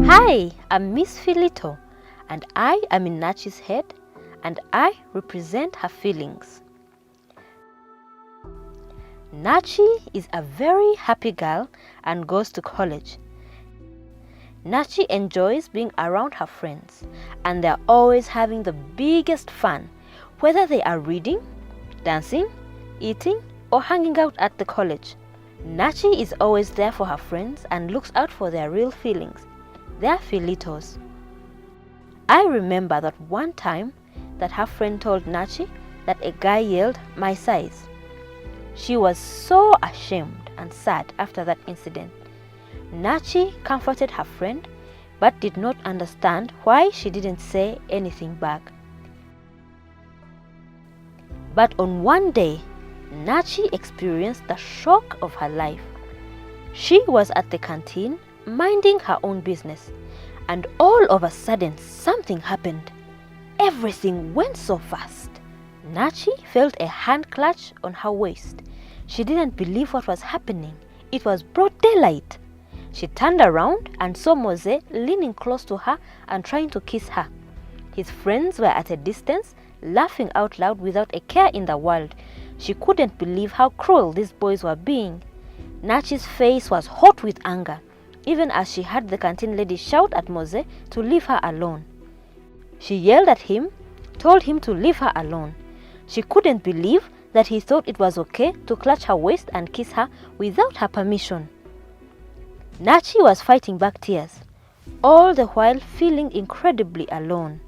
Hi, I'm Miss Filito, and I am in Nachi's head, and I represent her feelings. Nachi is a very happy girl and goes to college. Nachi enjoys being around her friends, and they're always having the biggest fun, whether they are reading, dancing, eating, or hanging out at the college. Nachi is always there for her friends and looks out for their real feelings. They're Filitos. I remember that one time that her friend told Nachi that a guy yelled, "My size." She was so ashamed and sad after that incident. Nachi comforted her friend but did not understand why she didn't say anything back. But on one day, Nachi experienced the shock of her life. She was at the canteen minding her own business, and all of a sudden something happened. Everything went so fast. Nachi felt a hand clutch on her waist. She didn't believe what was happening. It was broad daylight. She turned around and saw Mose leaning close to her and trying to kiss her. His friends were at a distance, laughing out loud without a care in the world. She couldn't believe how cruel these boys were being. Nachi's face was hot with anger, even as she heard the canteen lady shout at Mose to leave her alone. She yelled at him, told him to leave her alone. She couldn't believe that he thought it was okay to clutch her waist and kiss her without her permission. Nachi was fighting back tears, all the while feeling incredibly alone.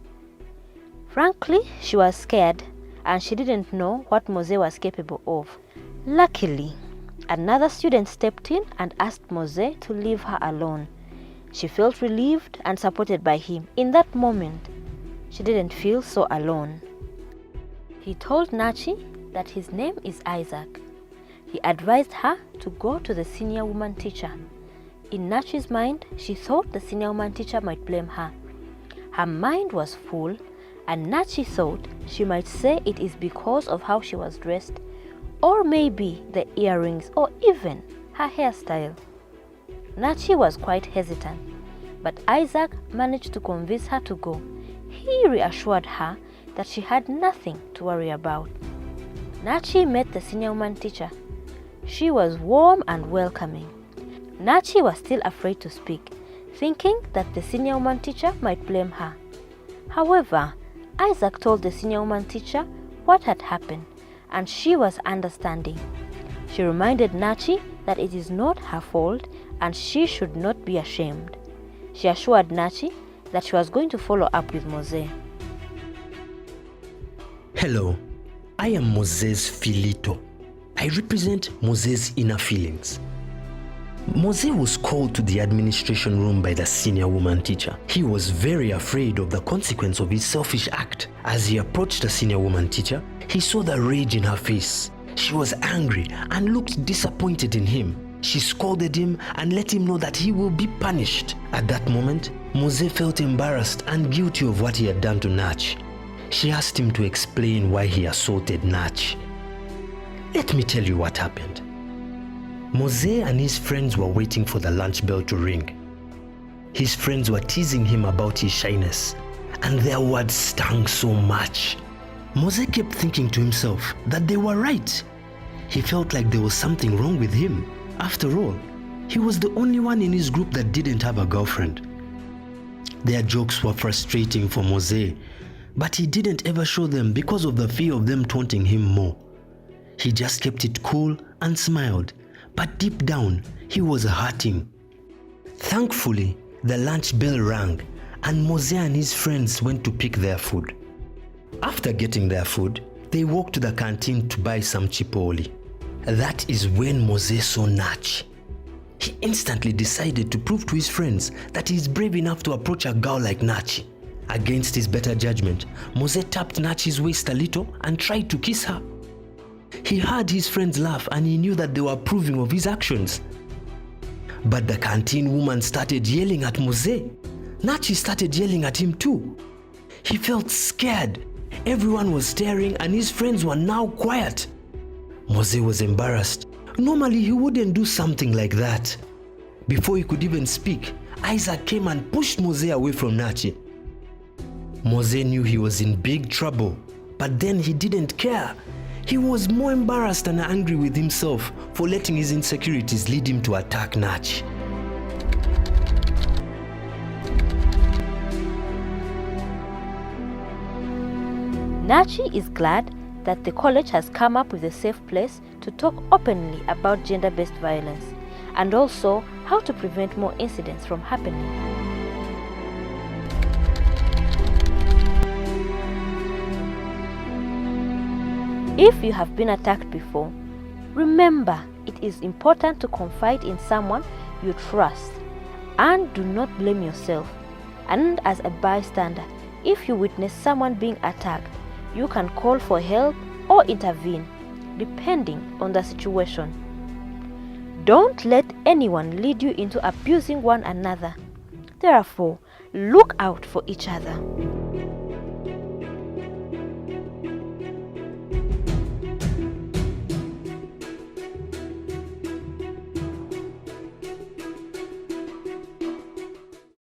Frankly, she was scared and she didn't know what Mose was capable of. Luckily, another student stepped in and asked Mose to leave her alone. She felt relieved and supported by him. In that moment, she didn't feel so alone. He told Nachi that his name is Isaac. He advised her to go to the senior woman teacher. In Nachi's mind, she thought the senior woman teacher might blame her. Her mind was full, and Nachi thought she might say it is because of how she was dressed, or maybe the earrings, or even her hairstyle. Nachi was quite hesitant, but Isaac managed to convince her to go. He reassured her that she had nothing to worry about. Nachi met the senior woman teacher. She was warm and welcoming. Nachi was still afraid to speak, thinking that the senior woman teacher might blame her. However, Isaac told the senior woman teacher what had happened, and she was understanding. She reminded Nachi that it is not her fault and she should not be ashamed. She assured Nachi that she was going to follow up with Mose. Hello, I am Mose's Filito. I represent Mose's inner feelings. Mose was called to the administration room by the senior woman teacher. He was very afraid of the consequence of his selfish act. As he approached the senior woman teacher, he saw the rage in her face. She was angry and looked disappointed in him. She scolded him and let him know that he will be punished. At that moment, Mose felt embarrassed and guilty of what he had done to Nach. She asked him to explain why he assaulted Nach. Let me tell you what happened. Mose and his friends were waiting for the lunch bell to ring. His friends were teasing him about his shyness, and their words stung so much. Mose kept thinking to himself that they were right. He felt like there was something wrong with him. After all, he was the only one in his group that didn't have a girlfriend. Their jokes were frustrating for Mose, but he didn't ever show them because of the fear of them taunting him more. He just kept it cool and smiled, but deep down, he was hurting. Thankfully, the lunch bell rang, and Mose and his friends went to pick their food. After getting their food, they walked to the canteen to buy some chipoli. That is when Mose saw Nach. He instantly decided to prove to his friends that he is brave enough to approach a girl like Nach. Against his better judgment, Mose tapped Nach's waist a little and tried to kiss her. He heard his friends laugh and he knew that they were approving of his actions. But the canteen woman started yelling at Mose. Nachi started yelling at him too. He felt scared. Everyone was staring and his friends were now quiet. Mose was embarrassed, Normally, he wouldn't do something like that. Before he could even speak, Isaac came and pushed Mose away from Nachi. Mose knew he was in big trouble, but then he didn't care. He was more embarrassed and angry with himself for letting his insecurities lead him to attack Nachi. Nachi is glad that the college has come up with a safe place to talk openly about gender-based violence and also how to prevent more incidents from happening. If you have been attacked before, remember it is important to confide in someone you trust and do not blame yourself. And as a bystander, if you witness someone being attacked, you can call for help or intervene, depending on the situation. Don't let anyone lead you into abusing one another. Therefore, look out for each other.